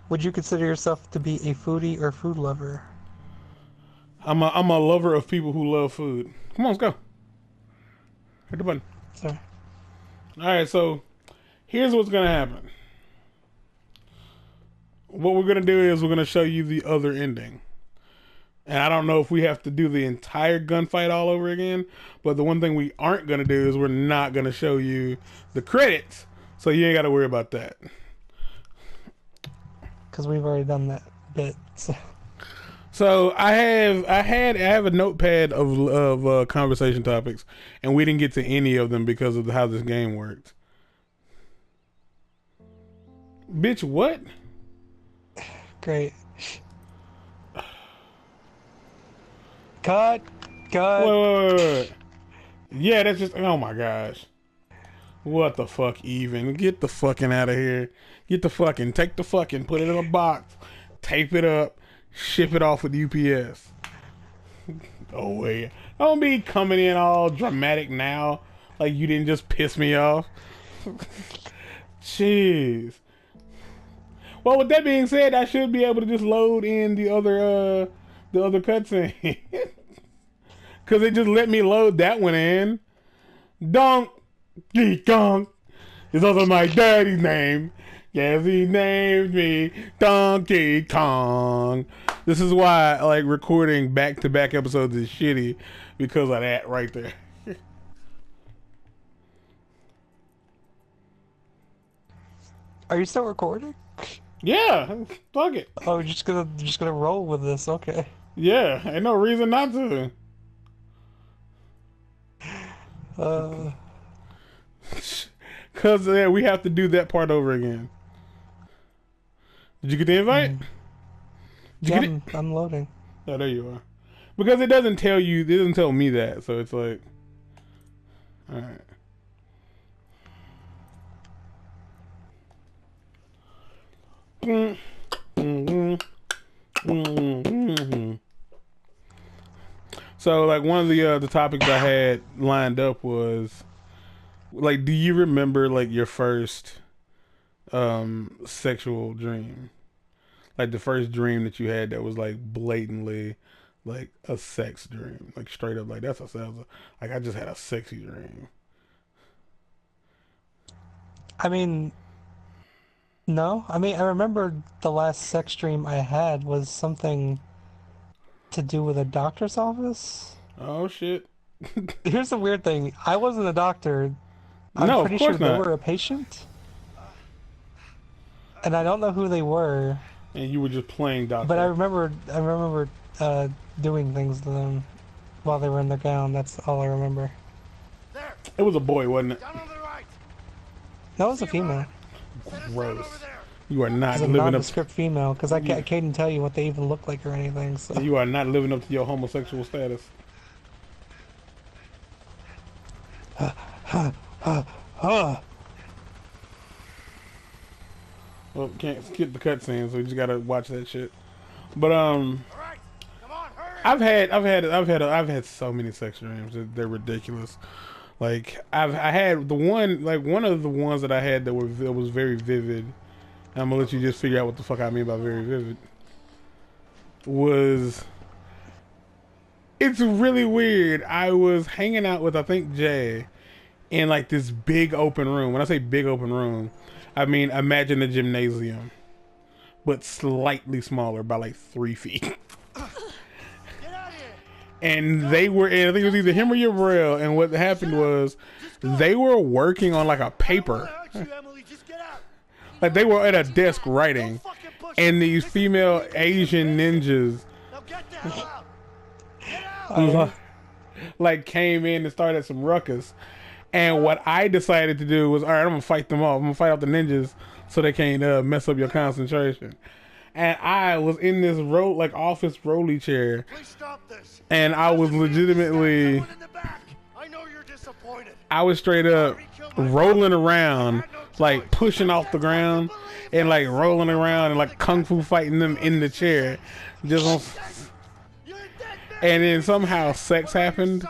Would you consider yourself to be a foodie or food lover? I'm a lover of people who love food. Come on, let's go. Hit the button. Sorry. All right, so here's what's gonna happen. What we're gonna do is we're gonna show you the other ending. And I don't know if we have to do the entire gunfight all over again, but the one thing we aren't gonna do is we're not gonna show you the credits, so you ain't gotta worry about that. Because we've already done that bit. So I have a notepad of conversation topics, and we didn't get to any of them because of how this game worked. Bitch, what? Great. Cut. Wait. Yeah, that's just. Oh my gosh. What the fuck? Even get the fucking out of here. Get the fucking. Take the fucking. Put it in a box. Tape it up. Ship it off with UPS. Oh wait. Don't be coming in all dramatic now. Like you didn't just piss me off. Jeez. Well, with that being said, I should be able to just load in the other cutscene. Cause it just let me load that one in. Donkey Kong is also my daddy's name. Yes, he named me Donkey Kong. This is why I like recording back-to-back episodes is shitty, because of that right there. Are you still recording? Yeah, fuck it. Oh, you're just gonna roll with this. Okay. Yeah, ain't no reason not to. Cause we have to do that part over again. Did you get the invite? Did you Yeah, get it? I'm loading. Oh, there you are. Because it doesn't tell you, it doesn't tell me that, so it's like, all right. So like one of the topics I had lined up was like, do you remember like your first sexual dream? Like the first dream that you had that was like blatantly like a sex dream, like straight up like that's a sounds like I just had a sexy dream. I mean, no. I mean, I remember the last sex dream I had was something to do with a doctor's office. Oh shit. Here's the weird thing. I wasn't a doctor. I'm No, of pretty sure course they not. were a patient. And I don't know who they were, And you were just playing doctor. but I remember doing things to them while they were in their gown. That's all I remember. There, It was a boy, wasn't it? down on the right. That was a female. Set us down Gross. over there. You are not It's a living up. nondescript female, because I can't tell you what they even look like or anything. So. You are not living up to your homosexual status. Well, can't skip the cutscene, so we just gotta watch that shit. But All right, come on, hurry. I've had so many sex dreams. They're ridiculous. Like I had the one, like one of the ones that I had that was very vivid. And I'm gonna let you just figure out what the fuck I mean by very vivid. It's really weird. I was hanging out with I think Jay in like this big open room. When I say big open room, I mean imagine a gymnasium, but slightly smaller by like 3 feet. Get out of here. And they were, and I think it was either him or Yabrel. And what happened was they were working on like a paper. Hurt you, Emily. Just get out. Like they were at a desk writing. Fucking push And it. these female Asian ninjas Now get the hell out. Get out. like came in and started some ruckus. And what I decided to do was, all right, I'm gonna fight them off. I'm gonna fight off the ninjas so they can't mess up your concentration. And I was in this office rolly chair, Please stop this. and I was legitimately, Someone in the back. I know you're disappointed. I was straight up rolling around, like pushing off the ground, and like rolling around and like kung fu fighting them in the chair, just on. You're a dead man. And then somehow sex happened,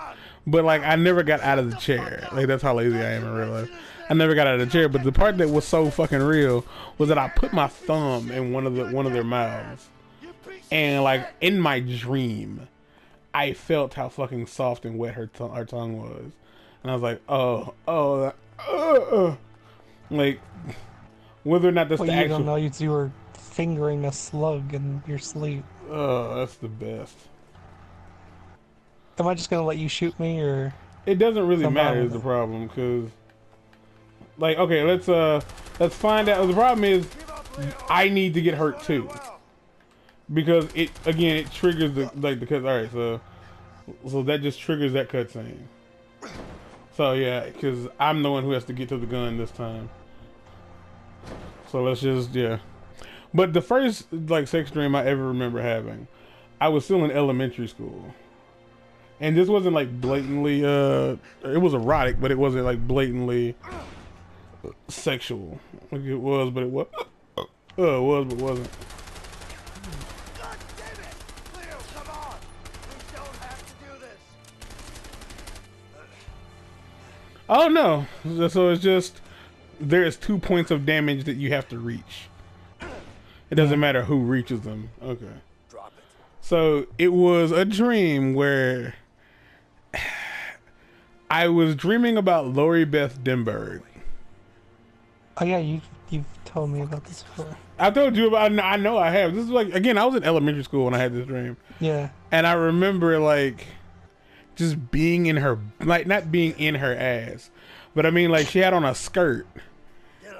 but like I never got out of the chair. Like that's how lazy I am in real life. I never got out of the chair. But the part that was so fucking real was that I put my thumb in one of their mouths, and like in my dream, I felt how fucking soft and wet her tongue was, and I was like, like whether or not that's Well, the you don't actual. know you were fingering a slug in your sleep. Oh, that's the best. Am I just gonna let you shoot me, or It doesn't really I'm fine matter is with the it? problem, because like okay, let's find out. The problem is I need to get hurt too, because it triggers the because all right, so that just triggers that cutscene. So yeah, because I'm the one who has to get to the gun this time. So let's just yeah. But the first like sex dream I ever remember having, I was still in elementary school. And this wasn't like blatantly it was erotic, but it wasn't like blatantly sexual. Like it was, but it was it was but wasn't. God damn it! Leo, come on! We don't have to do this! Oh no. So it's just there's 2 points of damage that you have to reach. It doesn't matter who reaches them. Okay. Drop it. So it was a dream where I was dreaming about Lori Beth Denberg. Oh yeah, you've told me about this before. I told you about. I know I have. This is like again. I was in elementary school when I had this dream, Yeah. and I remember like just being in her, like not being in her ass, but I mean like she had on a skirt,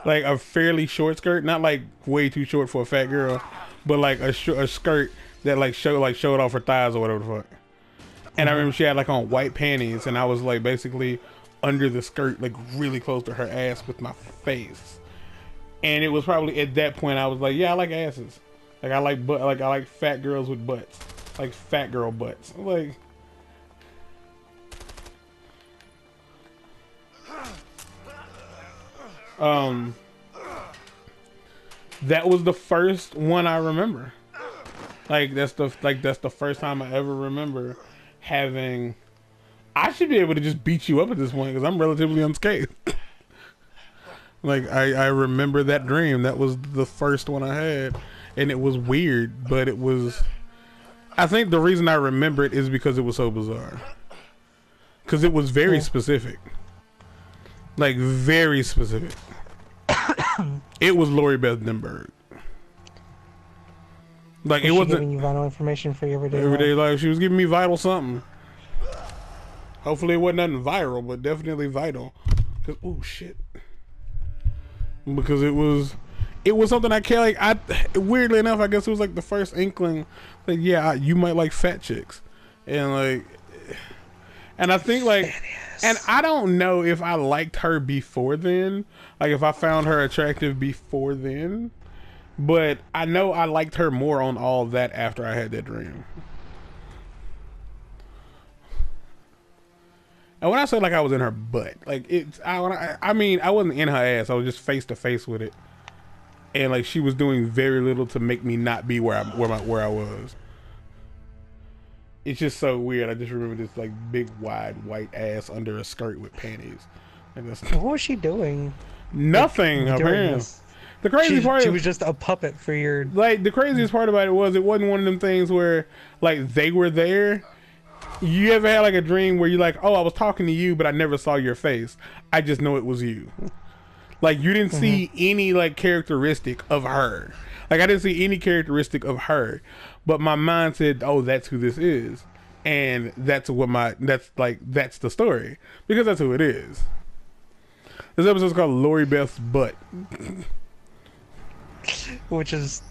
like a fairly short skirt, not like way too short for a fat girl, but like a skirt that like showed off her thighs or whatever the fuck. And I remember she had like on white panties, and I was like basically under the skirt, like really close to her ass with my face. And it was probably at that point I was like, yeah, I like asses. Like I like fat girls with butts, like fat girl butts. Like that was the first one I remember. Like that's the first time I ever remember having. I should be able to just beat you up at this point because I'm relatively unscathed. Like I remember that dream. That was the first one I had, and it was weird, but it was. I think the reason I remember it is because it was so bizarre. Because it was very specific. Like very specific. It was Lori Beth Denberg. Like Was it she wasn't giving you vital information for your everyday life. She was giving me vital something. Hopefully it wasn't nothing viral, but definitely vital. Cause oh shit. Because it was something I can't like. I weirdly enough, I guess it was like the first inkling. Like yeah, you might like fat chicks, and like, and I think like, and I don't know if I liked her before then. Like if I found her attractive before then. But I know I liked her more on all that after I had that dream. And when I say like I was in her butt, like it's I mean I wasn't in her ass. I was just face to face with it, and like she was doing very little to make me not be where I was. It's just so weird. I just remember this like big wide white ass under a skirt with panties. And that's What was she doing? nothing during apparently. this? The crazy part She is, was just a puppet for your. like the craziest part about it wasn't one of them things where like they were there. You ever had like a dream where you're like, oh, I was talking to you, but I never saw your face. I just know it was you. Like you didn't see any like characteristic of her. Like I didn't see any characteristic of her, but my mind said, oh, that's who this is, and that's the story because that's who it is. This episode's called Lori Beth's Butt. Which is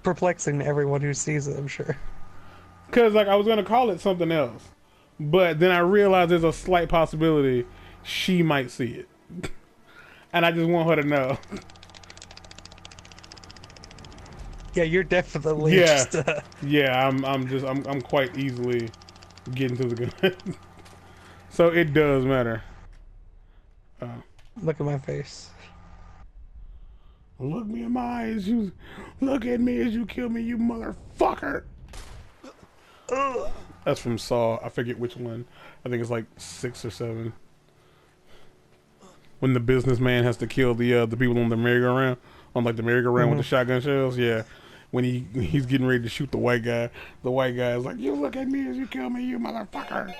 perplexing to everyone who sees it, I'm sure. Because like I was gonna call it something else, but then I realized there's a slight possibility she might see it, and I just want her to know. Yeah, you're definitely Yeah, just. yeah. I'm quite easily getting to the gun, so it does matter. Look at my face. Look me in my eyes, you. Look at me as you kill me, you motherfucker. That's from Saw. I forget which one. I think it's like 6 or 7. when the businessman has to kill the people on the merry-go-round, on like the merry-go-round with the shotgun shells. Yeah, when he's getting ready to shoot the white guy is like, "You look at me as you kill me, you motherfucker."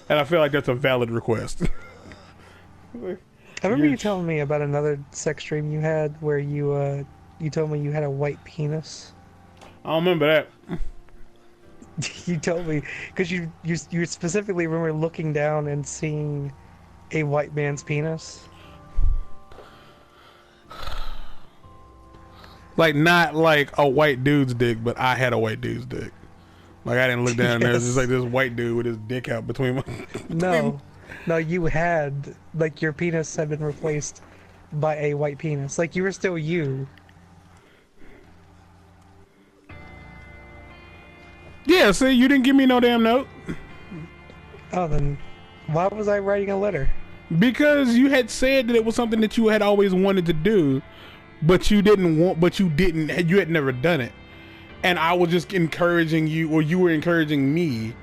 And I feel like that's a valid request. I remember you telling me about another sex dream you had where you told me you had a white penis. I don't remember that. You told me because you specifically remember looking down and seeing a white man's penis. Like, not like a white dude's dick, but I had a white dude's dick. Like, I didn't look down and there was just like this white dude with his dick out between my... No, no, you had, like, your penis had been replaced by a white penis. Like, you were still you. Yeah, see, you didn't give me no damn note. Oh, then why was I writing a letter? Because you had said that it was something that you had always wanted to do, but you had never done it. And I was just encouraging you, or you were encouraging me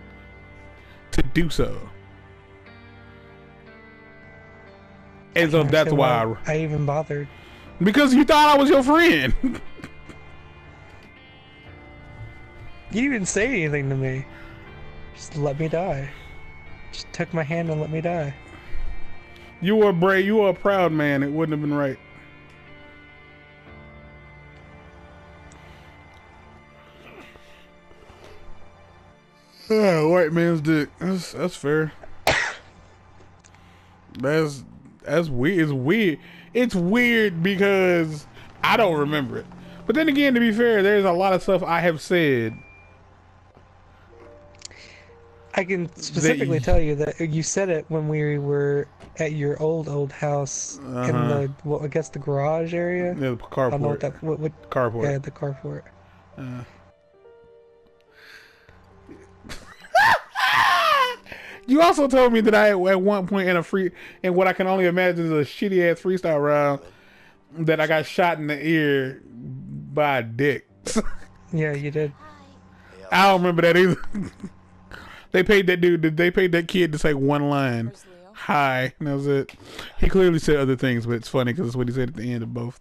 to do so. And so that's why I even bothered. Because you thought I was your friend. You didn't say anything to me. Just let me die. Just took my hand and let me die. You were brave. You were a proud man. It wouldn't have been right. White man's dick. That's fair. That's weird. It's weird. It's weird because I don't remember it. But then again, to be fair, there's a lot of stuff I have said. I can specifically tell you that you said it when we were at your old house in the, well, I guess the garage area. Yeah, the carport. I don't know what that what carport. Yeah, the carport. You also told me that I at one point in what I can only imagine is a shitty ass freestyle round, that I got shot in the ear by a dick. Yeah, you did. I don't remember that either. They paid that kid to say one line. Hi, and that was it. He clearly said other things, but it's funny because it's what he said at the end of both,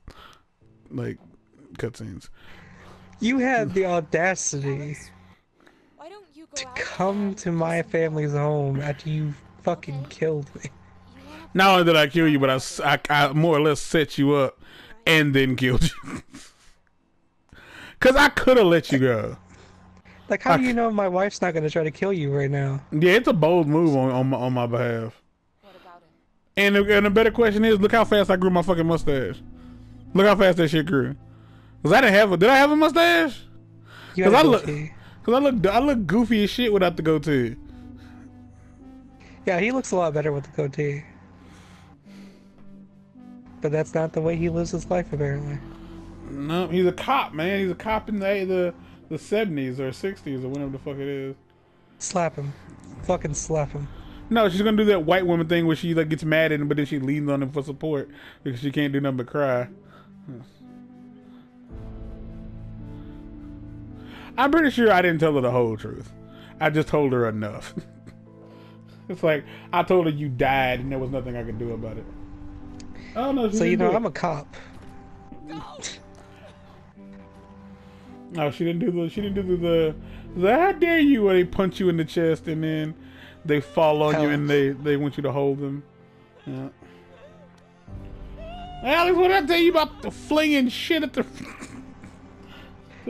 like, cutscenes. You had the audacity to come to my family's home after you fucking killed me. Not only did I kill you, but I more or less set you up and then killed you. Because I could have let you go. Like, how do you know my wife's not going to try to kill you right now? Yeah, it's a bold move on my behalf. What about it? And the better question is, look how fast I grew my fucking mustache. Look how fast that shit grew. Cause did I have a mustache? Cause I look goofy as shit without the goatee. Yeah, he looks a lot better with the goatee. But that's not the way he lives his life, apparently. No, he's a cop, man. He's a cop in the 70s or 60s or whatever the fuck it is. Slap him. Fucking slap him. No, she's gonna do that white woman thing where she like gets mad at him, but then she leans on him for support because she can't do nothing but cry. I'm pretty sure I didn't tell her the whole truth. I just told her enough. It's like I told her you died and there was nothing I could do about it. Oh no! So you know I'm a cop. No, she didn't do the how dare you, where they punch you in the chest and then they fall on you and they want you to hold them. Yeah. Alex, what did I tell you about the flinging shit at the?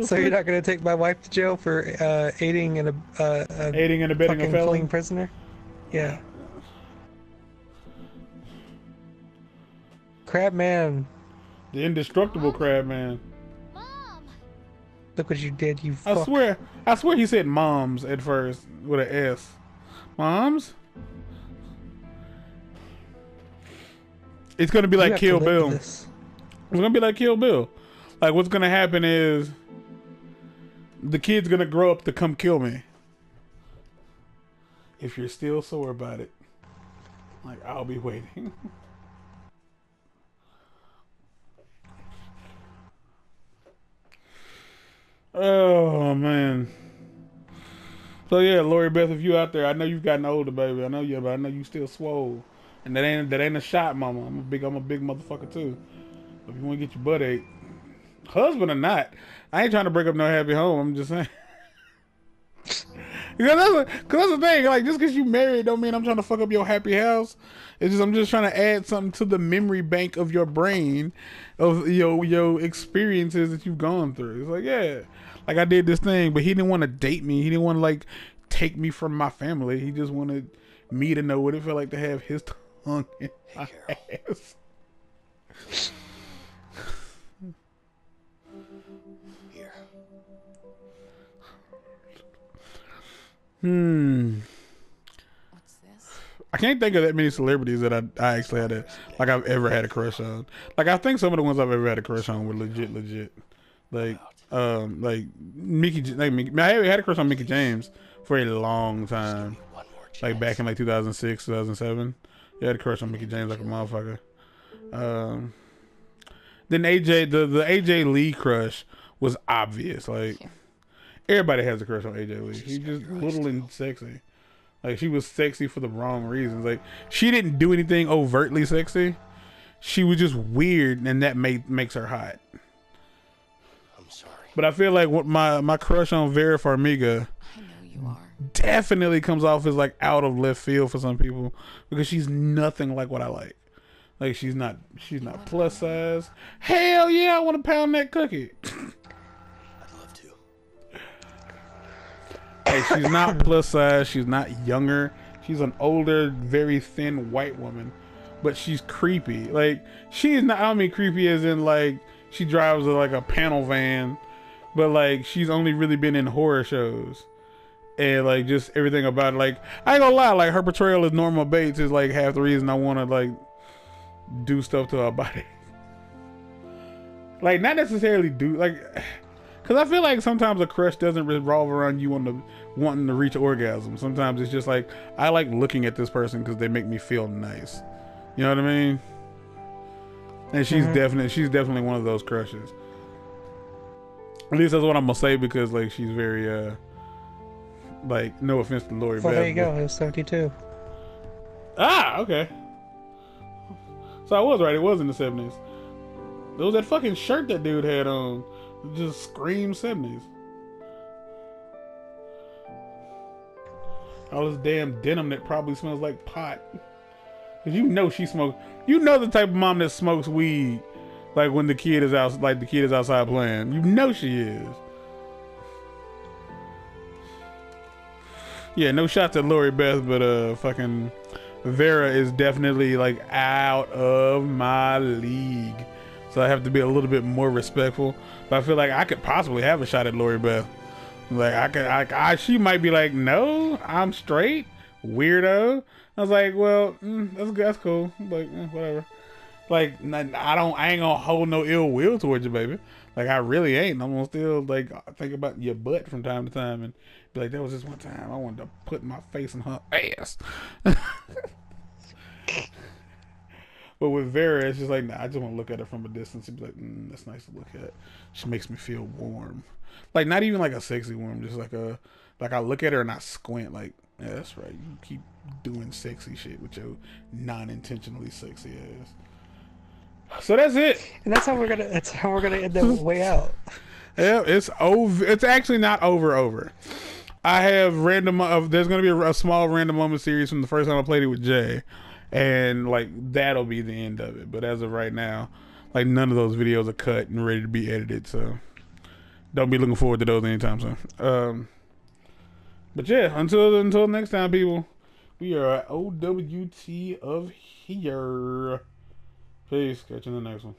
So you're not gonna take my wife to jail for aiding and abetting a felon? Fleeing prisoner? Yeah. Crab Man. The indestructible Crab Man. Look what you did, you fuck. I swear he said moms at first with an S. Moms? It's gonna be like Kill Bill. It's gonna be like Kill Bill. Like what's gonna happen is the kid's gonna grow up to come kill me. If you're still sore about it, like I'll be waiting. Oh man. So yeah, Lori Beth, if you out there, I know you've gotten older, baby. I know you, but I know you still swole. And that ain't a shot, mama. I'm a big motherfucker too. If you want to get your butt ate, husband or not, I ain't trying to break up no happy home. I'm just saying. Cause that's the thing. Like just cause you married don't mean I'm trying to fuck up your happy house. It's just I'm just trying to add something to the memory bank of your brain, of your experiences that you've gone through. It's like yeah, like I did this thing, but he didn't want to date me. He didn't want to like take me from my family. He just wanted me to know what it felt like to have his tongue in my ass. Here. What's this? I can't think of that many celebrities that I actually had I've ever had a crush on. Like I think some of the ones I've ever had a crush on were legit. Like Mickey. I had a crush on Mickey James for a long time. One more chance. Like back in like 2006, 2007. I had a crush on Mickey James like a motherfucker. Then AJ, the AJ Lee crush was obvious. Like everybody has a crush on AJ Lee. She's just little and sexy. Like she was sexy for the wrong reasons. Like she didn't do anything overtly sexy. She was just weird, and that makes her hot. I'm sorry. But I feel like what my crush on Vera Farmiga I know you are. definitely comes off as like out of left field for some people because she's nothing like what I like. Like she's not plus size. Hell yeah, I want to pound that cookie. I'd love to. Like she's not plus size. She's not younger. She's an older, very thin white woman, but she's creepy. Like she's not. I don't mean creepy as in like she drives like a panel van, but like she's only really been in horror shows. And like just everything about it. Like I ain't gonna lie, like her portrayal as Norma Bates is like half the reason I want to like do stuff to her body. Like not necessarily do like, because I feel like sometimes a crush doesn't revolve around you wanting to reach orgasm. Sometimes it's just like I like looking at this person because they make me feel nice. You know what I mean? And she's definitely one of those crushes. At least that's what I'm gonna say because like she's very like no offense to Lori Beth. Well, there you go. It was 72. Ah, okay. So I was right. It was in the 70s. There was that fucking shirt that dude had on. It just screams 70s. All this damn denim that probably smells like pot. Cause you know she smokes. You know the type of mom that smokes weed. Like when the kid is out, like the kid is outside playing. You know she is. Yeah, no shot to Lori Beth, but fucking Vera is definitely like out of my league. So I have to be a little bit more respectful. But I feel like I could possibly have a shot at Lori Beth. Like she might be like, no, I'm straight, weirdo. I was like, well, that's cool. Like whatever. Like I ain't gonna hold no ill will towards you, baby. Like I really ain't. I'm gonna still like think about your butt from time to time and be like, that was just one time I wanted to put my face in her ass. But with Vera, it's just like, nah, I just want to look at her from a distance and be like, that's nice to look at. She makes me feel warm. Like not even like a sexy warm, just like I look at her and I squint like, yeah, that's right. You keep doing sexy shit with your non-intentionally sexy ass. So that's it. And that's how we're gonna end that way out. Yeah, it's over. It's actually not over. I have there's gonna be a small random moment series from the first time I played it with Jay, and like that'll be the end of it. But as of right now, like none of those videos are cut and ready to be edited, so don't be looking forward to those anytime soon. But yeah, until next time, people, we are at OWT of here. Peace. Catch you in the next one.